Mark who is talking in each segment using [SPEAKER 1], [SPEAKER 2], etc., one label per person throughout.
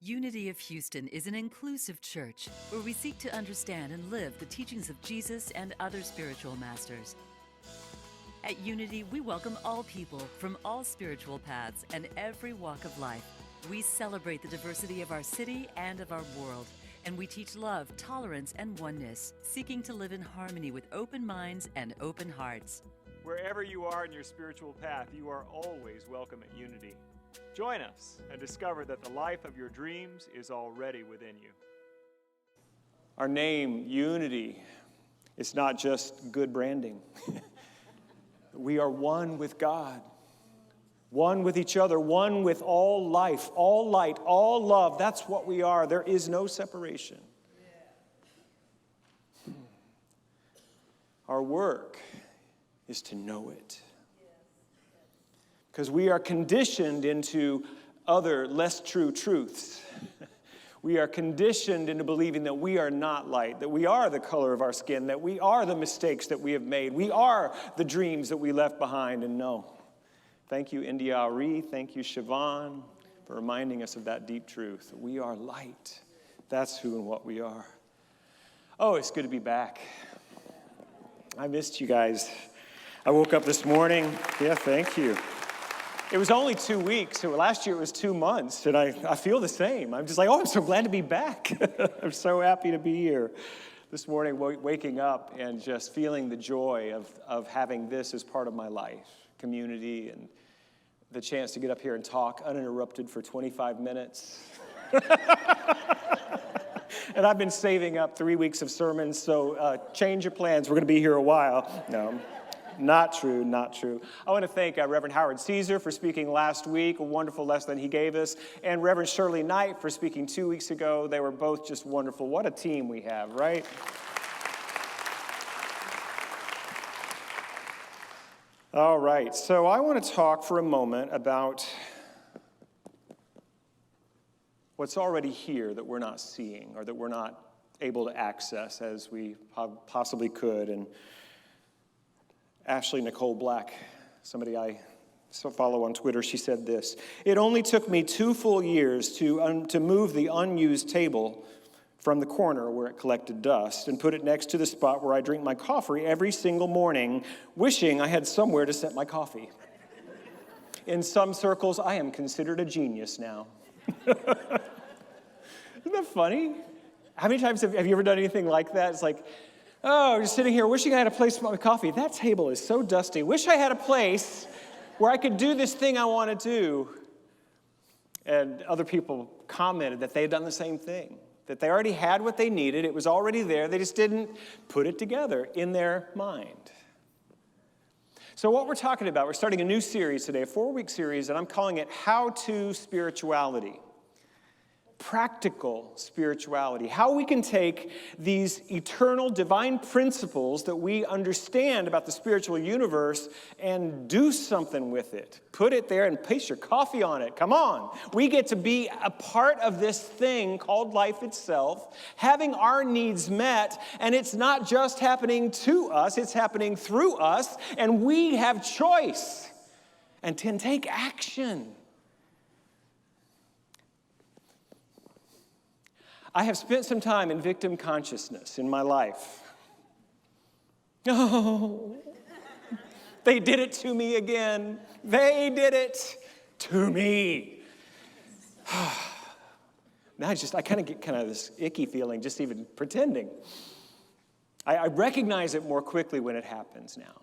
[SPEAKER 1] Unity of Houston is an inclusive church where we seek to understand and live the teachings of Jesus and other spiritual masters. At Unity, we welcome all people from all spiritual paths and every walk of life. We celebrate the diversity of our city and of our world, and we teach love, tolerance, and oneness, seeking to live in harmony with open minds and open hearts.
[SPEAKER 2] Wherever you are in your spiritual path, you are always welcome at Unity. Join us and discover that the life of your dreams is already within you. Our name, Unity, is not just good branding. We are one with God, one with each other, one with all life, all light, all love. That's what we are. There is no separation. Our work is to know it. Because we are conditioned into other, less true truths. We are conditioned into believing that we are not light, that we are the color of our skin, that we are the mistakes that we have made, we are the dreams that we left behind. And no. Thank you, India Ari. Thank you, Siobhan, for reminding us of that deep truth. We are light. That's who and what we are. Oh, it's good to be back. I missed you guys. I woke up this morning. Yeah, thank you. It was only 2 weeks. Last year it was 2 months, and I feel the same. I'm just like, oh, I'm so glad to be back. I'm so happy to be here. This morning, waking up and just feeling the joy of having this as part of my life, community, and the chance to get up here and talk uninterrupted for 25 minutes. And I've been saving up 3 weeks of sermons, so change your plans. We're going to be here a while. No. Not true, not true. I want to thank Reverend Howard Caesar for speaking last week, a wonderful lesson he gave us, and Reverend Shirley Knight for speaking 2 weeks ago. They were both just wonderful. What a team we have, right? All right, so I want to talk for a moment about what's already here that we're not seeing or that we're not able to access as we possibly could. And Ashley Nicole Black, somebody I follow on Twitter, she said this: "It only took me 2 full years to move the unused table from the corner where it collected dust and put it next to the spot where I drink my coffee every single morning, wishing I had somewhere to set my coffee. In some circles, I am considered a genius now." Isn't that funny? How many times have you ever done anything like that? It's like, oh, just sitting here wishing I had a place for my coffee. That table is so dusty. Wish I had a place where I could do this thing I want to do. And other people commented that they had done the same thing, that they already had what they needed. It was already there. They just didn't put it together in their mind. So what we're talking about, we're starting a new series today, a 4-week series, and I'm calling it How to Spirituality. Practical spirituality, how we can take these eternal divine principles that we understand about the spiritual universe and do something with it. Put it there and paste your coffee on it. Come on. We get to be a part of this thing called life itself, having our needs met, and it's not just happening to us, it's happening through us, and we have choice and can take action. I have spent some time in victim consciousness in my life. Oh, they did it to me again. They did it to me. Now I kind of get this icky feeling just even pretending. I recognize it more quickly when it happens now.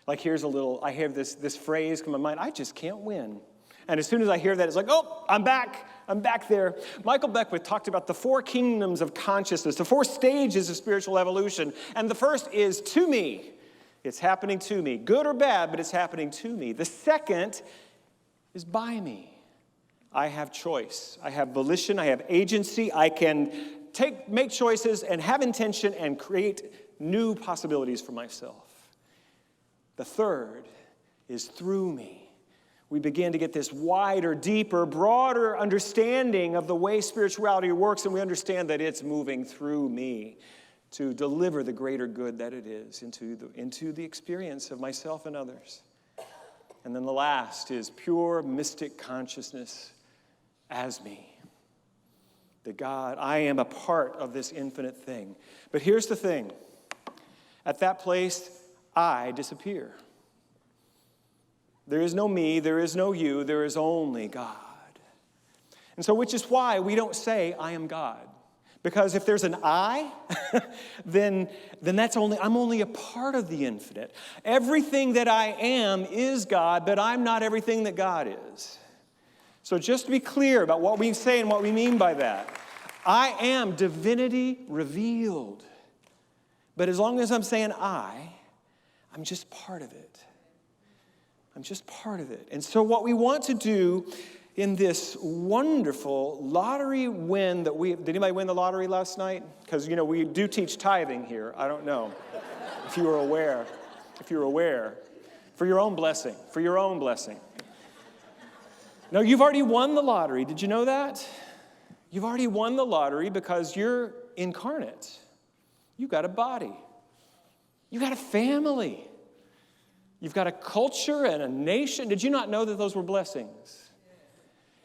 [SPEAKER 2] Like I hear this phrase come to my mind, I just can't win. And as soon as I hear that, it's like, oh, I'm back there. Michael Beckwith talked about the 4 kingdoms of consciousness, the 4 stages of spiritual evolution. And the first is to me. It's happening to me. Good or bad, but it's happening to me. The second is by me. I have choice. I have volition. I have agency. I can make choices and have intention and create new possibilities for myself. The third is through me. We begin to get this wider, deeper, broader understanding of the way spirituality works, and we understand that it's moving through me to deliver the greater good that it is into the experience of myself and others. And then the last is pure mystic consciousness as me. That God, I am a part of this infinite thing. But here's the thing. At that place, I disappear. There is no me, there is no you, there is only God. And so, which is why we don't say, I am God. Because if there's an I, then I'm only a part of the infinite. Everything that I am is God, but I'm not everything that God is. So just to be clear about what we say and what we mean by that, I am divinity revealed. But as long as I'm saying I'm just part of it. I'm just part of it. And so what we want to do in this wonderful lottery win did anybody win the lottery last night? Because, we do teach tithing here. I don't know if you were aware. For your own blessing. No, you've already won the lottery. Did you know that? You've already won the lottery because you're incarnate. You've got a body. You've got a family. You've got a culture and a nation. Did you not know that those were blessings?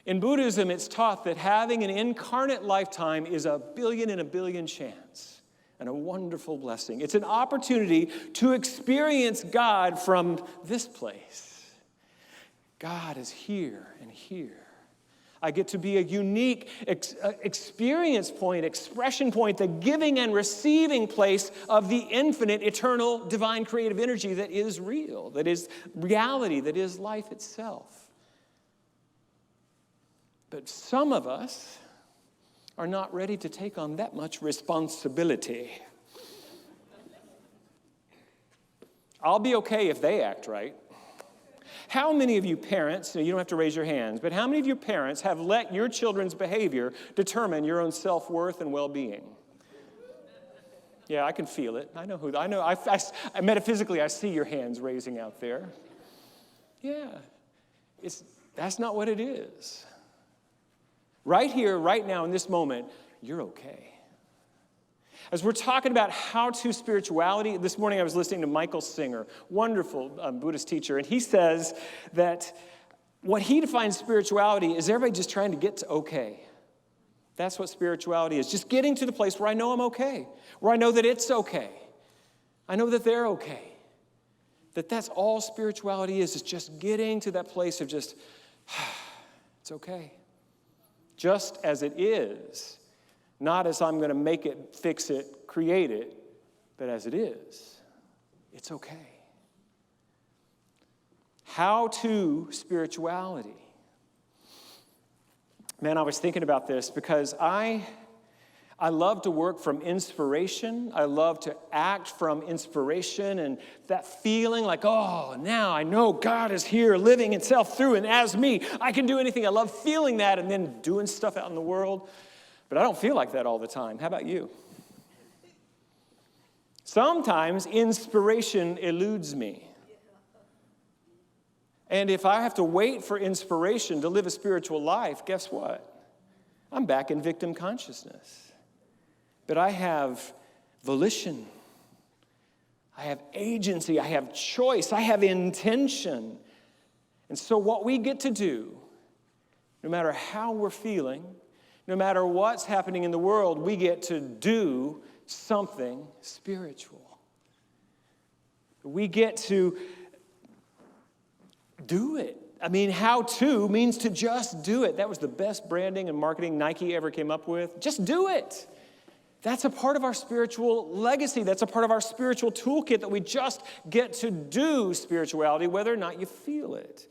[SPEAKER 2] In Buddhism, it's taught that having an incarnate lifetime is a billion in a billion chance and a wonderful blessing. It's an opportunity to experience God from this place. God is here and here. I get to be a unique experience point, expression point, the giving and receiving place of the infinite, eternal, divine, creative energy that is real, that is reality, that is life itself. But some of us are not ready to take on that much responsibility. I'll be okay if they act right. How many of you parents, you don't have to raise your hands, but how many of your parents have let your children's behavior determine your own self-worth and well-being? Yeah, I can feel it. I metaphysically, I see your hands raising out there. Yeah, that's not what it is. Right here, right now, in this moment, you're okay. As we're talking about how-to spirituality, this morning I was listening to Michael Singer, wonderful Buddhist teacher, and he says that what he defines spirituality is everybody just trying to get to okay. That's what spirituality is, just getting to the place where I know I'm okay, where I know that it's okay. I know that they're okay. That's all spirituality is just getting to that place of just, it's okay. Just as it is, not as I'm going to make it, fix it, create it, but as it is. It's okay. How to spirituality. Man, I was thinking about this because I love to work from inspiration. I love to act from inspiration and that feeling like, oh, now I know God is here living himself through and as me. I can do anything. I love feeling that and then doing stuff out in the world. But I don't feel like that all the time. How about you? Sometimes inspiration eludes me. And if I have to wait for inspiration to live a spiritual life, guess what? I'm back in victim consciousness. But I have volition. I have agency. I have choice. I have intention. And so what we get to do, no matter how we're feeling, no matter what's happening in the world, we get to do something spiritual. We get to do it. I mean, how to means to just do it. That was the best branding and marketing Nike ever came up with. Just do it. That's a part of our spiritual legacy. That's a part of our spiritual toolkit that we just get to do spirituality, whether or not you feel it.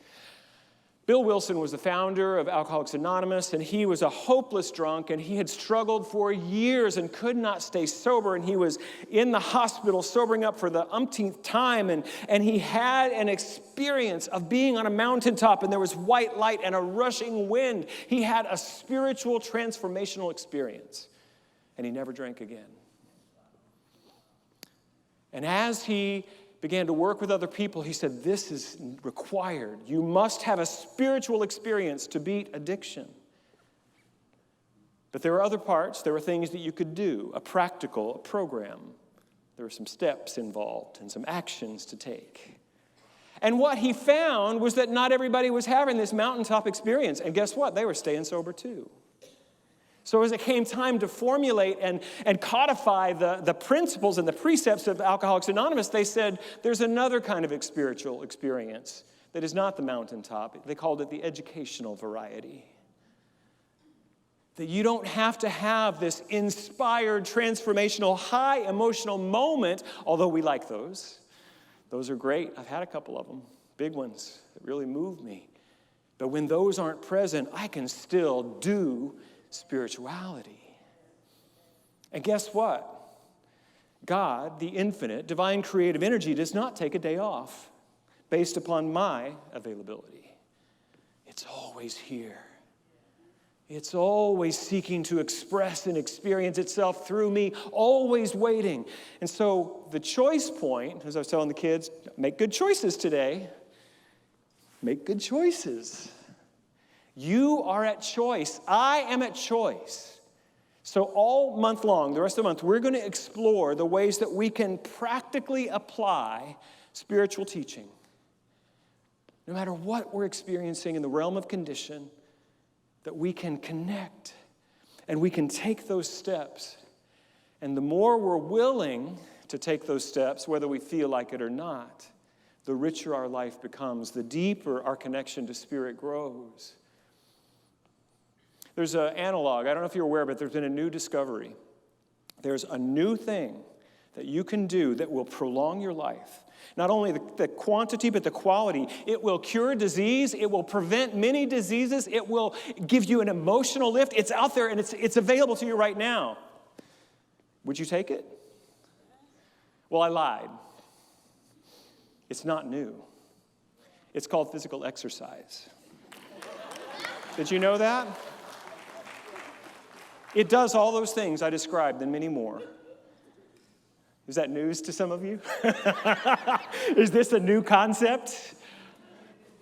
[SPEAKER 2] Bill Wilson was the founder of Alcoholics Anonymous, and he was a hopeless drunk, and he had struggled for years and could not stay sober, and he was in the hospital sobering up for the umpteenth time, and he had an experience of being on a mountaintop, and there was white light and a rushing wind. He had a spiritual transformational experience, and he never drank again. And as he began to work with other people, he said, this is required. You must have a spiritual experience to beat addiction. But there are other parts. There were things that you could do, a program. There were some steps involved and some actions to take. And what he found was that not everybody was having this mountaintop experience. And guess what? They were staying sober too. So as it came time to formulate and codify the principles and the precepts of Alcoholics Anonymous, they said there's another kind of spiritual experience that is not the mountaintop. They called it the educational variety. That you don't have to have this inspired, transformational, high emotional moment, although we like those. Those are great. I've had a couple of them, big ones that really moved me. But when those aren't present, I can still do spirituality. And guess what? God, the infinite, divine creative energy, does not take a day off based upon my availability. It's always here. It's always seeking to express and experience itself through me, always waiting. And so the choice point, as I was telling the kids, make good choices today. Make good choices. You are at choice. I am at choice. So all month long, the rest of the month, we're going to explore the ways that we can practically apply spiritual teaching. No matter what we're experiencing in the realm of condition, that we can connect and we can take those steps. And the more we're willing to take those steps, whether we feel like it or not, the richer our life becomes, the deeper our connection to Spirit grows. There's an analog. I don't know if you're aware, but there's been a new discovery. There's a new thing that you can do that will prolong your life. Not only the quantity, but the quality. It will cure disease. It will prevent many diseases. It will give you an emotional lift. It's out there, and it's available to you right now. Would you take it? Well, I lied. It's not new. It's called physical exercise. Did you know that? It does all those things I described and many more. Is that news to some of you? Is this a new concept?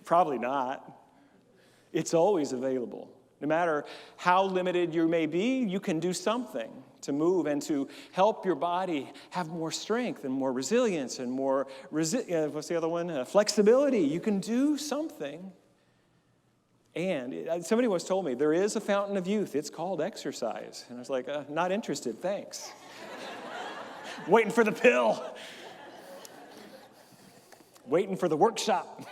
[SPEAKER 2] Probably not. It's always available. No matter how limited you may be, you can do something to move and to help your body have more strength and more resilience and more, what's the other one? Flexibility. You can do something. And somebody once told me, there is a fountain of youth. It's called exercise. And I was like, not interested, thanks. Waiting for the pill. Waiting for the workshop.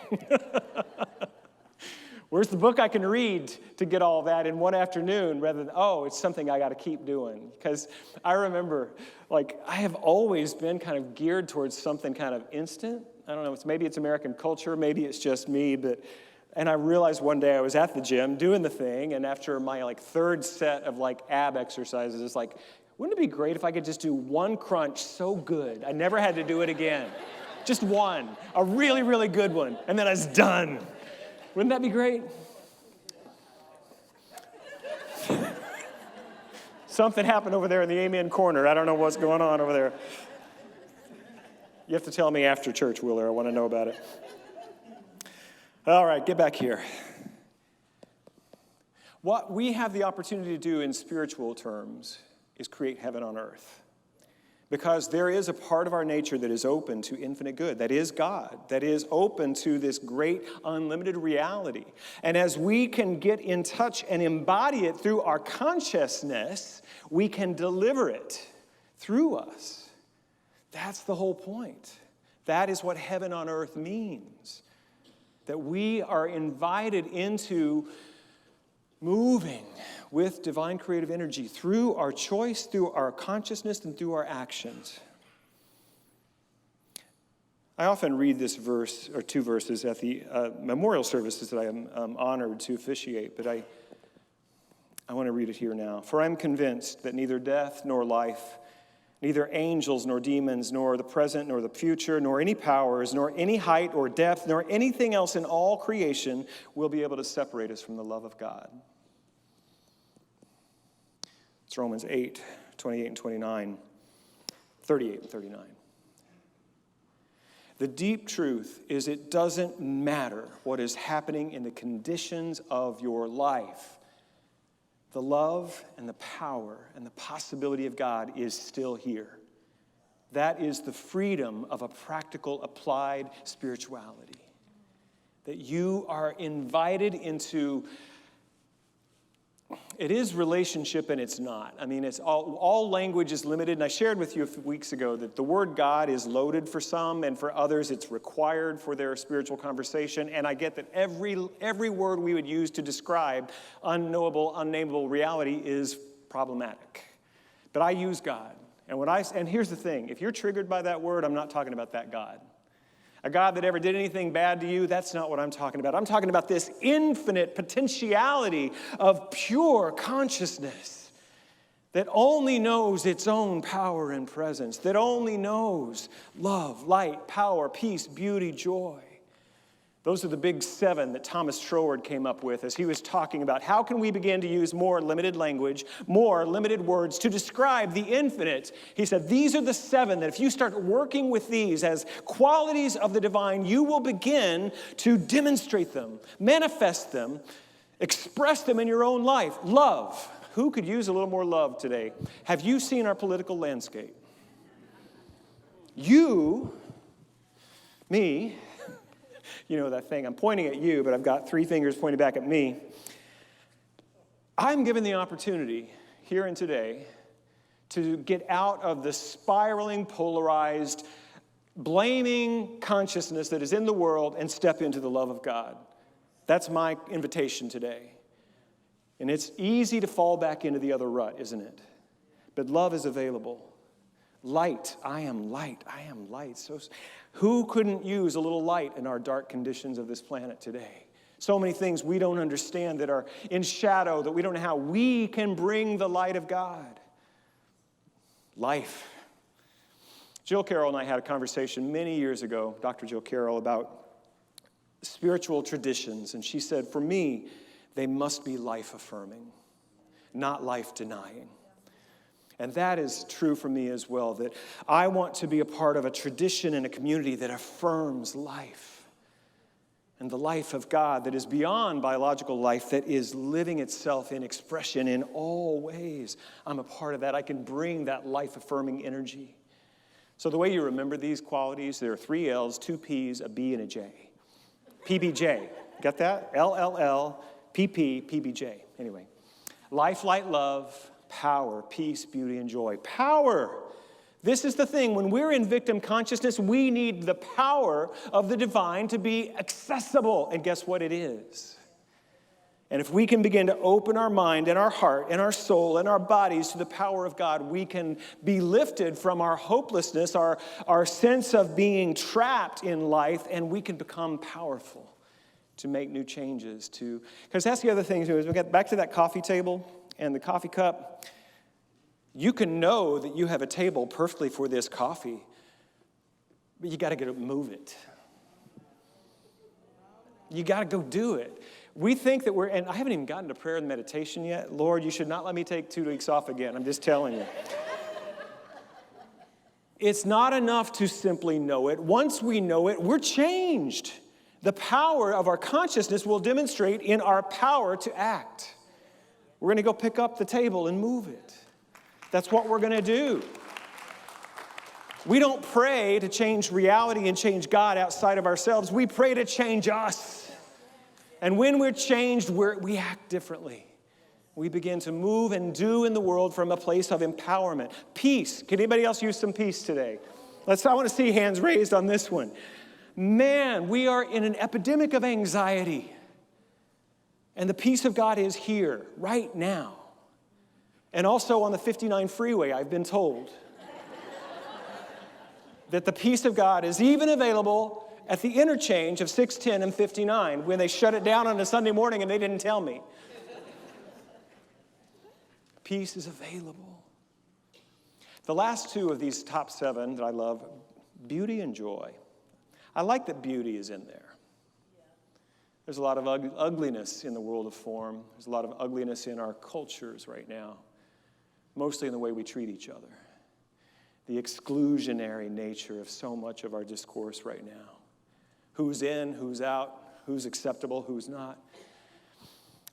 [SPEAKER 2] Where's the book I can read to get all that in one afternoon rather than, it's something I got to keep doing? Because I remember, I have always been kind of geared towards something kind of instant. I don't know, maybe it's American culture, maybe it's just me, and I realized one day I was at the gym doing the thing, and after my third set of ab exercises, it's like, wouldn't it be great if I could just do one crunch so good I never had to do it again? Just one, a really, really good one, and then I was done. Wouldn't that be great? Something happened over there in the amen corner. I don't know what's going on over there. You have to tell me after church, Wheeler. I want to know about it. All right, get back here. What we have the opportunity to do in spiritual terms is create heaven on earth. Because there is a part of our nature that is open to infinite good, that is God, that is open to this great unlimited reality. And as we can get in touch and embody it through our consciousness, we can deliver it through us. That's the whole point. That is what heaven on earth means. That we are invited into moving with divine creative energy through our choice, through our consciousness, and through our actions. I often read this verse, or two verses, at the memorial services that I am honored to officiate, but I want to read it here now. For I am convinced that neither death nor life, neither angels nor demons, nor the present nor the future, nor any powers, nor any height or depth, nor anything else in all creation will be able to separate us from the love of God. It's Romans 8, 28 and 29, 38 and 39. The deep truth is it doesn't matter what is happening in the conditions of your life. The love and the power and the possibility of God is still here. That is the freedom of a practical, applied spirituality. That you are invited into It is relationship and it's not. I mean, it's all language is limited. And I shared with you a few weeks ago that the word God is loaded for some, and for others it's required for their spiritual conversation. And I get that every word we would use to describe unknowable, unnameable reality is problematic. But I use God. And here's the thing. If you're triggered by that word, I'm not talking about that God. A God that ever did anything bad to you, that's not what I'm talking about. I'm talking about this infinite potentiality of pure consciousness that only knows its own power and presence, that only knows love, light, power, peace, beauty, joy. Those are the big 7 that Thomas Troward came up with as he was talking about how can we begin to use more limited language, more limited words to describe the infinite. He said, these are the 7 that if you start working with these as qualities of the divine, you will begin to demonstrate them, manifest them, express them in your own life. Love. Who could use a little more love today? Have you seen our political landscape? You, me, you know that thing, I'm pointing at you, but I've got 3 fingers pointing back at me. I'm given the opportunity here and today to get out of the spiraling, polarized, blaming consciousness that is in the world and step into the love of God. That's my invitation today. And it's easy to fall back into the other rut, isn't it? But love is available. Light, I am light, I am light. So who couldn't use a little light in our dark conditions of this planet today? So many things we don't understand that are in shadow, that we don't know how we can bring the light of God. Life. Jill Carroll and I had a conversation many years ago, Dr. Jill Carroll, about spiritual traditions. And she said, for me, they must be life-affirming, not life-denying. And that is true for me as well, that I want to be a part of a tradition and a community that affirms life and the life of God that is beyond biological life, that is living itself in expression in all ways. I'm a part of that. I can bring that life-affirming energy. So the way you remember these qualities, there are 3 L's, 2 P's, a B, and a J. PBJ. Get that? LLL, PP, PBJ. Anyway, life, light, love, power, peace, beauty, and joy. Power. This is the thing. When we're in victim consciousness, we need the power of the divine to be accessible. And guess what it is? And if we can begin to open our mind and our heart and our soul and our bodies to the power of God, we can be lifted from our hopelessness, our sense of being trapped in life, and we can become powerful to make new changes. Because that's the other thing, too, is we get back to that coffee table and the coffee cup. You can know that you have a table perfectly for this coffee, but you got to move it. You got to go do it. We think that and I haven't even gotten to prayer and meditation yet. Lord, you should not let me take 2 weeks off again. I'm just telling you. It's not enough to simply know it. Once we know it, we're changed. The power of our consciousness will demonstrate in our power to act. We're going to go pick up the table and move it. That's what we're going to do. We don't pray to change reality and change God outside of ourselves. We pray to change us. And when we're changed, we act differently. We begin to move and do in the world from a place of empowerment. Peace. Can anybody else use some peace today? I want to see hands raised on this one. Man, we are in an epidemic of anxiety. And the peace of God is here, right now. And also on the 59 freeway, I've been told that the peace of God is even available at the interchange of 610 and 59 when they shut it down on a Sunday morning and they didn't tell me. Peace is available. The last 2 of these top 7 that I love, beauty and joy. I like that beauty is in there. There's a lot of ugliness in the world of form. There's a lot of ugliness in our cultures right now, mostly in the way we treat each other. The exclusionary nature of so much of our discourse right now. Who's in, who's out, who's acceptable, who's not.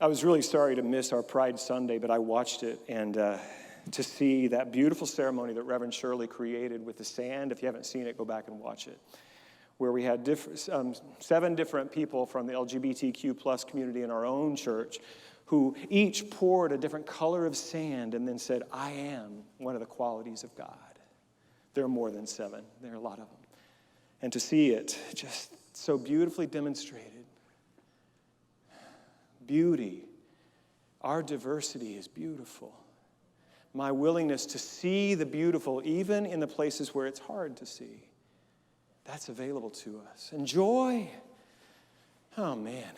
[SPEAKER 2] I was really sorry to miss our Pride Sunday, but I watched it, and to see that beautiful ceremony that Reverend Shirley created with the sand. If you haven't seen it, go back and watch it. Where we had 7 different people from the LGBTQ plus community in our own church who each poured a different color of sand and then said, I am one of the qualities of God. There are more than 7. There are a lot of them. And to see it just so beautifully demonstrated. Beauty. Our diversity is beautiful. My willingness to see the beautiful, even in the places where it's hard to see, that's available to us. And joy. Oh, man.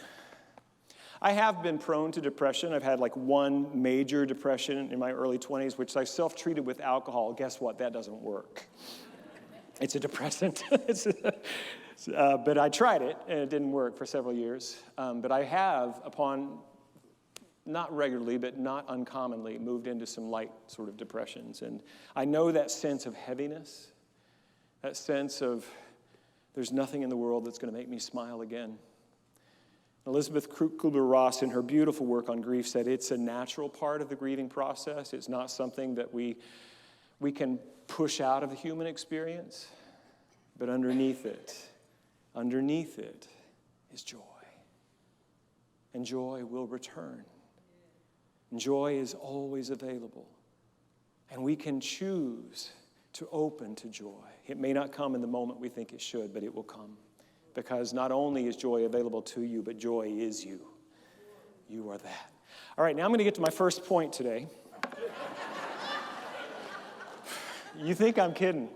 [SPEAKER 2] I have been prone to depression. I've had like one major depression in my early 20s, which I self-treated with alcohol. Guess what? That doesn't work. It's a depressant. But I tried it, and it didn't work for several years. But I have, upon, not regularly, but not uncommonly, moved into some light sort of depressions. And I know that sense of heaviness, that sense of there's nothing in the world that's going to make me smile again. Elizabeth Kubler-Ross, in her beautiful work on grief, said it's a natural part of the grieving process. It's not something that we can push out of the human experience, but underneath it is joy. And joy will return. And joy is always available. And we can choose to open to joy. It may not come in the moment we think it should, but it will come. Because not only is joy available to you, but joy is you. You are that. All right, now I'm going to get to my first point today. You think I'm kidding.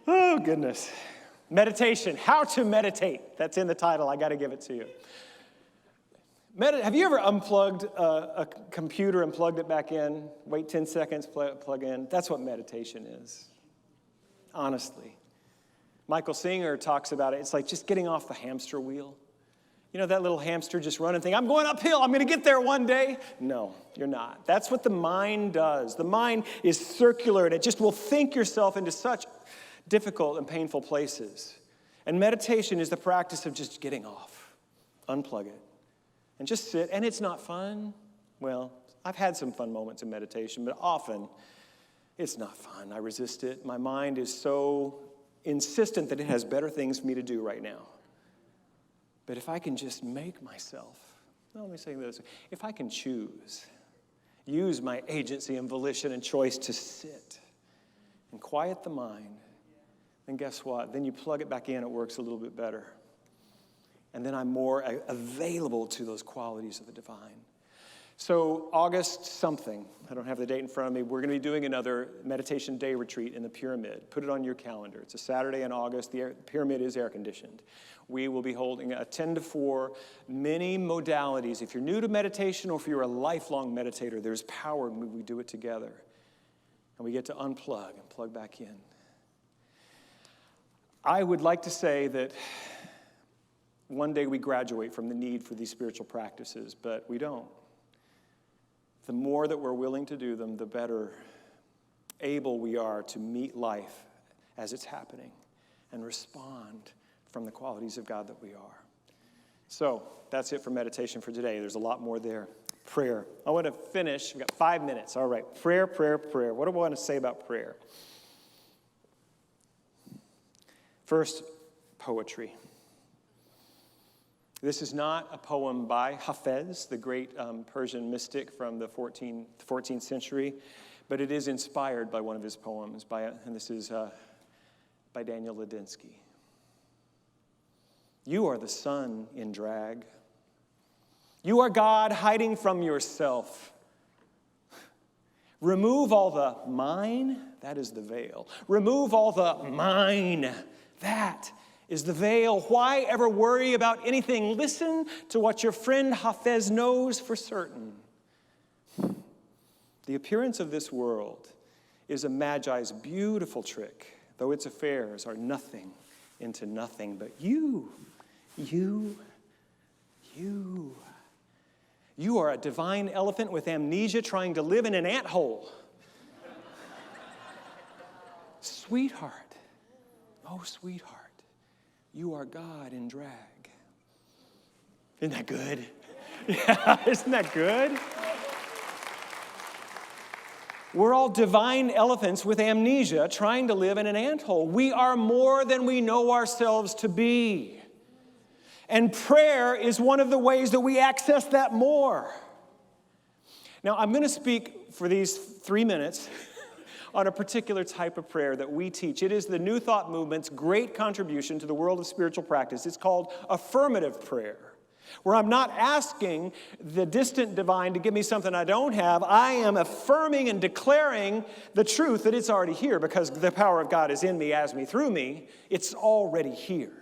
[SPEAKER 2] Oh, goodness. Meditation. How to meditate. That's in the title. I got to give it to you. Have you ever unplugged a computer and plugged it back in? Wait 10 seconds, plug in. That's what meditation is. Honestly. Michael Singer talks about it. It's like just getting off the hamster wheel. You know, that little hamster just running thing. I'm going uphill. I'm going to get there one day. No, you're not. That's what the mind does. The mind is circular, and it just will think yourself into such difficult and painful places. And meditation is the practice of just getting off. Unplug it. And just sit. And it's not fun. Well, I've had some fun moments in meditation, but often it's not fun. I resist it. My mind is so insistent that it has better things for me to do right now. But if I can just make myself, let me say this, if I can choose, use my agency and volition and choice to sit and quiet the mind, then guess what? Then you plug it back in, it works a little bit better. And then I'm more available to those qualities of the divine. So August something, I don't have the date in front of me, we're going to be doing another meditation day retreat in the Pyramid. Put it on your calendar. It's a Saturday in August. The Pyramid is air conditioned. We will be holding a 10 to 4, many modalities. If you're new to meditation or if you're a lifelong meditator, there's power when we do it together. And we get to unplug and plug back in. I would like to say that one day we graduate from the need for these spiritual practices, but we don't. The more that we're willing to do them, the better able we are to meet life as it's happening and respond from the qualities of God that we are. So that's it for meditation for today. There's a lot more there. Prayer. I want to finish. We've got 5 minutes. All right. Prayer. What do I want to say about prayer? First, poetry. This is not a poem by Hafez, the great Persian mystic from the 14th century, but it is inspired by one of his poems, and this is by Daniel Ladinsky. You are the sun in drag. You are God hiding from yourself. Remove all the mine, that is the veil. Remove all the mine, that is the veil. Why ever worry about anything? Listen to what your friend Hafez knows for certain. The appearance of this world is a magi's beautiful trick, though its affairs are nothing into nothing. But you are a divine elephant with amnesia trying to live in an anthole. Sweetheart, oh sweetheart. You are God in drag. Isn't that good? Yeah, isn't that good? We're all divine elephants with amnesia trying to live in an anthole. We are more than we know ourselves to be. And prayer is one of the ways that we access that more. Now, I'm going to speak for these 3 minutes on a particular type of prayer that we teach. It is the New Thought movement's great contribution to the world of spiritual practice. It's called affirmative prayer, where I'm not asking the distant divine to give me something I don't have. I am affirming and declaring the truth that it's already here because the power of God is in me, as me, through me. It's already here.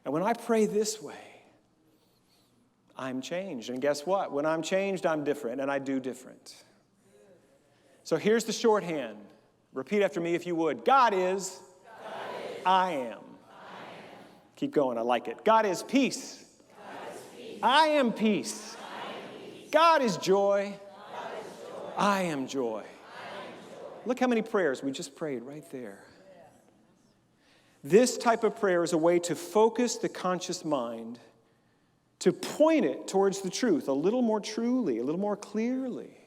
[SPEAKER 2] And when I pray this way, I'm changed. And guess what? When I'm changed, I'm different, and I do different. So here's the shorthand. Repeat after me if you would. God is, I am. Keep going, I like it. God is peace. I am peace. God is joy. I am joy. Look how many prayers we just prayed right there. This type of prayer is a way to focus the conscious mind, to point it towards the truth a little more truly, a little more clearly.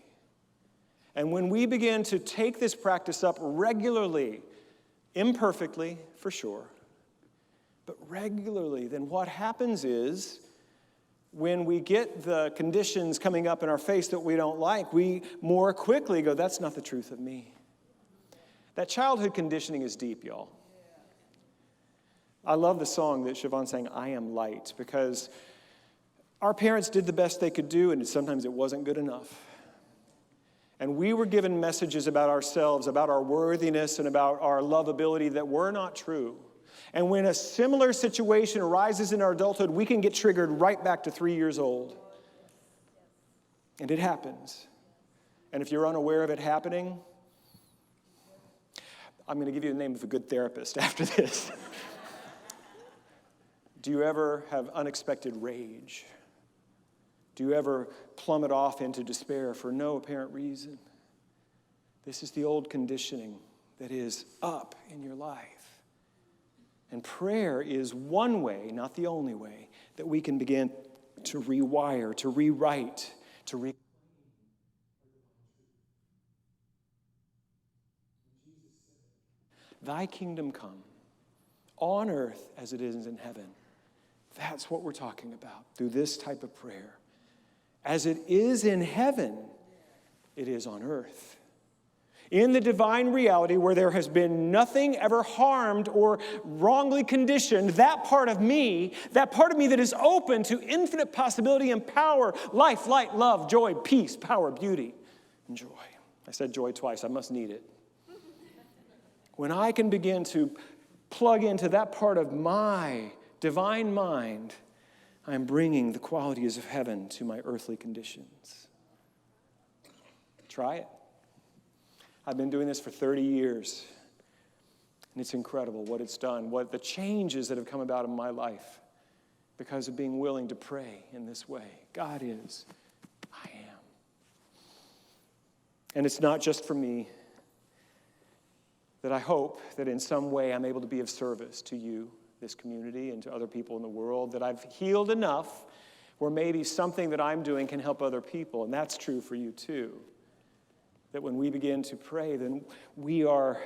[SPEAKER 2] And when we begin to take this practice up regularly, imperfectly, for sure, but regularly, then what happens is when we get the conditions coming up in our face that we don't like, we more quickly go, that's not the truth of me. That childhood conditioning is deep, y'all. I love the song that Siobhan sang, I Am Light, because our parents did the best they could do, and sometimes it wasn't good enough. And we were given messages about ourselves, about our worthiness, and about our lovability that were not true. And when a similar situation arises in our adulthood, we can get triggered right back to 3 years old. And it happens. And if you're unaware of it happening, I'm going to give you the name of a good therapist after this. Do you ever have unexpected rage? Do you ever plummet off into despair for no apparent reason? This is the old conditioning that is up in your life. And prayer is one way, not the only way, that we can begin to rewire, to rewrite, to Thy kingdom come, on earth as it is in heaven. That's what we're talking about through this type of prayer. As it is in heaven, it is on earth. In the divine reality where there has been nothing ever harmed or wrongly conditioned, that part of me that is open to infinite possibility and power, life, light, love, joy, peace, power, beauty, and joy. I said joy twice. I must need it. When I can begin to plug into that part of my divine mind, I'm bringing the qualities of heaven to my earthly conditions. Try it. I've been doing this for 30 years, and it's incredible what it's done, what the changes that have come about in my life because of being willing to pray in this way. God is, I am. And it's not just for me, that I hope that in some way I'm able to be of service to you, this community, and to other people in the world, that I've healed enough where maybe something that I'm doing can help other people, and that's true for you too. That when we begin to pray, then we're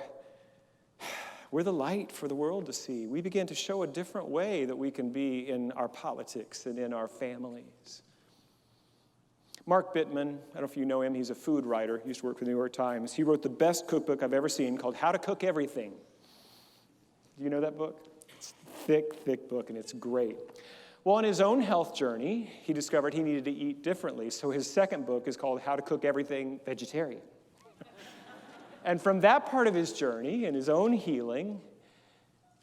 [SPEAKER 2] the light for the world to see. We begin to show a different way that we can be in our politics and in our families. Mark Bittman, I don't know if you know him, he's a food writer, he used to work for the New York Times. He wrote the best cookbook I've ever seen called How to Cook Everything. Do you know that book? It's a thick, thick book, and it's great. Well, on his own health journey, he discovered he needed to eat differently, so his second book is called How to Cook Everything Vegetarian. And from that part of his journey and his own healing,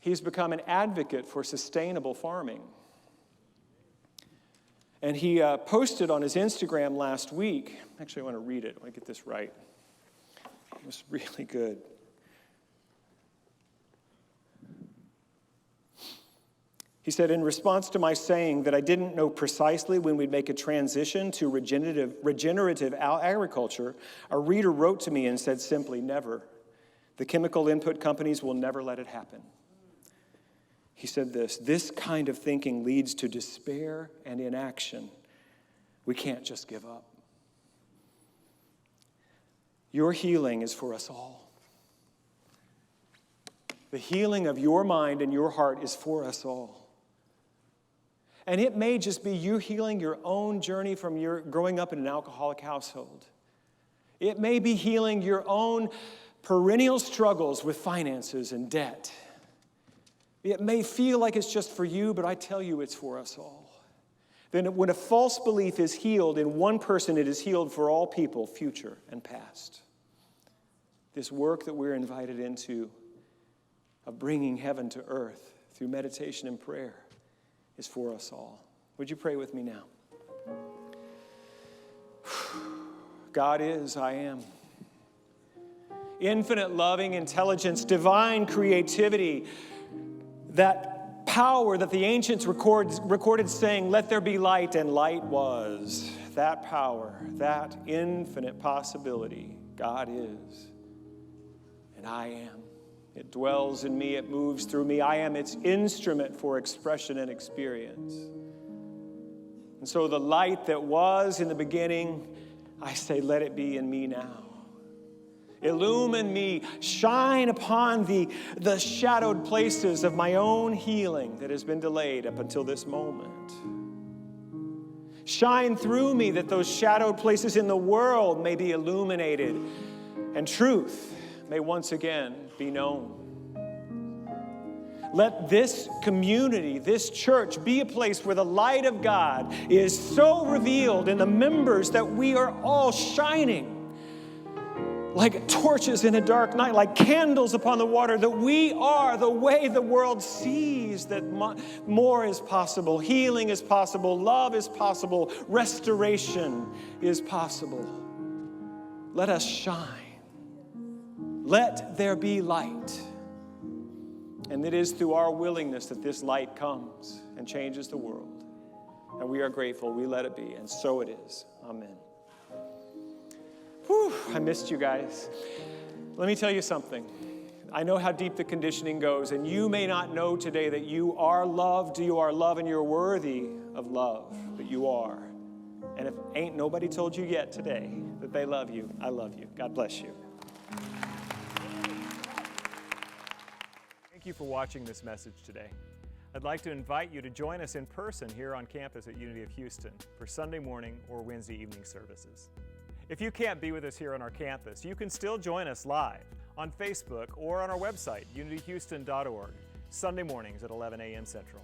[SPEAKER 2] he's become an advocate for sustainable farming. And he posted on his Instagram last week. Actually, I want to read it. I want to get this right. It was really good. He said, in response to my saying that I didn't know precisely when we'd make a transition to regenerative agriculture, a reader wrote to me and said simply, never. The chemical input companies will never let it happen. He said this kind of thinking leads to despair and inaction. We can't just give up. Your healing is for us all. The healing of your mind and your heart is for us all. And it may just be you healing your own journey from your growing up in an alcoholic household. It may be healing your own perennial struggles with finances and debt. It may feel like it's just for you, but I tell you it's for us all. Then when a false belief is healed in one person, it is healed for all people, future and past. This work that we're invited into of bringing heaven to earth through meditation and prayer is for us all. Would you pray with me now? God is, I am. Infinite loving intelligence, divine creativity, that power that the ancients recorded saying, let there be light, and light was. That power, that infinite possibility, God is, and I am. It dwells in me, it moves through me. I am its instrument for expression and experience. And so the light that was in the beginning, I say, let it be in me now. Illumine me, shine upon the shadowed places of my own healing that has been delayed up until this moment. Shine through me that those shadowed places in the world may be illuminated and truth may once again be known. Let this community, this church, be a place where the light of God is so revealed in the members that we are all shining like torches in a dark night, like candles upon the water, that we are the way the world sees that more is possible, healing is possible, love is possible, restoration is possible. Let us shine. Let there be light. And it is through our willingness that this light comes and changes the world. And we are grateful. We let it be. And so it is. Amen. Whew, I missed you guys. Let me tell you something. I know how deep the conditioning goes, and you may not know today that you are loved, and you're worthy of love, but you are. And if ain't nobody told you yet today that they love you, I love you. God bless you. Thank you for watching this message today. I'd like to invite you to join us in person here on campus at Unity of Houston for Sunday morning or Wednesday evening services. If you can't be with us here on our campus, you can still join us live on Facebook or on our website, unityhouston.org, Sunday mornings at 11 a.m. Central.